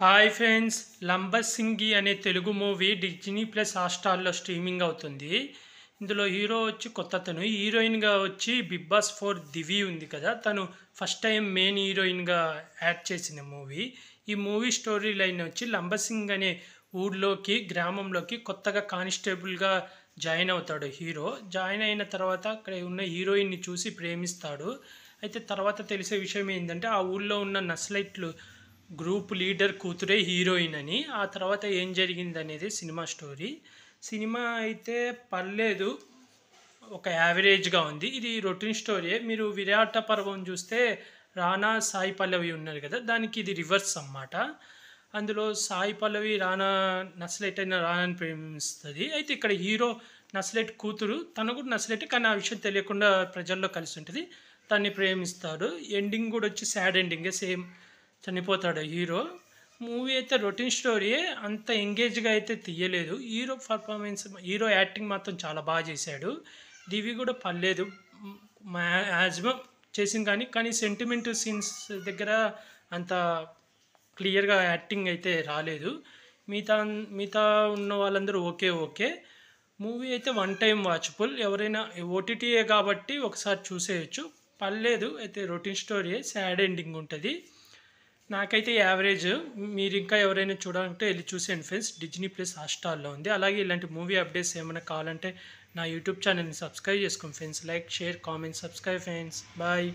Hi friends! 'Lambasingi' అనే Telugu movie Disney plus హాట్‌స్టార్‌లో streaming అవుతుంది. ఇందులో హీరో వచ్చి కొత్తతను. హీరోయిన్‌గా వచ్చి 'బిగ్ బాస్ 4' దివి ఉంది కదా! తను ఫస్ట్ టైమ్ మెయిన్ హీరోయిన్‌గా యాక్ట్ చేసిన మూవీ. ఈ మూవీ స్టోరీ లైన్ వచ్చి లంబసింగ్ అనే గ్రామంలోకి కొత్తగా కానిస్టేబుల్‌గా జాయిన్ అవుతాడు హీరో. జాయిన్ అయిన తర్వాత అక్కడ ఉన్న హీరోయిన్‌ని చూసి ప్రేమిస్తాడు. అయితే తర్వాత తెలిసే విషయం ఏందంటే ఆ ఊర్లో ఉన్న నక్సలైట్లు గ్రూప్ లీడర్ కూతురే హీరోయిన్ అని. ఆ తర్వాత ఏం జరిగిందనేది సినిమా స్టోరీ. సినిమా అయితే పర్లేదు. ఒక యావరేజ్‌గా ఉంది. ఇది రొటీన్ స్టోరీయే. మీరు 'విరాట పర్వం' చూస్తే రానా, సాయి పల్లవి ఉన్నారు కదా! దానికి ఇది రివర్స్ అన్నమాట. అందులో సాయి పల్లవి నక్సలైట్ అయిన రానాని ప్రేమిస్తది. అయితే ఇక్కడ హీరో నక్సలైట్ కూతురు. తను కూడా నక్సలైటే కానీ ఆ విషయం తెలియకుండా ప్రజల్లో కలిసి ఉంటది. తన్ని ప్రేమిస్తాడు. ఎండింగ్ కూడా వచ్చి సాడ్ ఎండింగే సేమ్. చనిపోతాడు హీరో. మూవీ అయితే రొటీన్ స్టోరీయే. అంత ఎంగేజ్‌గా అయితే తీయలేదు. హీరో యాక్టింగ్ మాత్రం చాలా బాగా చేశాడు. దివి కూడా పర్లేదు. హ్మ్. మాక్సిమం చేసింది కానీ సెంటిమెంట్ సీన్స్ దగ్గర అంత క్లియర్‌గా యాక్టింగ్ అయితే రాలేదు. మిగతా మిగతా ఉన్న వాళ్ళందరూ ఓకే. మూవీ అయితే వన్ టైమ్ వాచబుల్. ఎవరైనా ఓటీటీయే కాబట్టి ఒకసారి చూసేయొచ్చు. పర్లేదు. అయితే రొటీన్ స్టోరీయే. సాడ్ ఎండింగ్ ఉంటది. నాకైతే యావరేజ్. మీరింకా ఎవరైనా చూడాలంటే ఎళ్లి చూసేయండి ఫ్రెండ్స్. డిజ్నీ ప్లస్ హాట్‌స్టార్‌లో ఉంది. అలాగే ఇలాంటి మూవీ అప్డేట్స్ ఏమైనా కావాలంటే నా యూట్యూబ్ ఛానెల్‌ని సబ్స్క్రైబ్ చేసుకోండి friends. Like, share, comment, subscribe friends. Bye.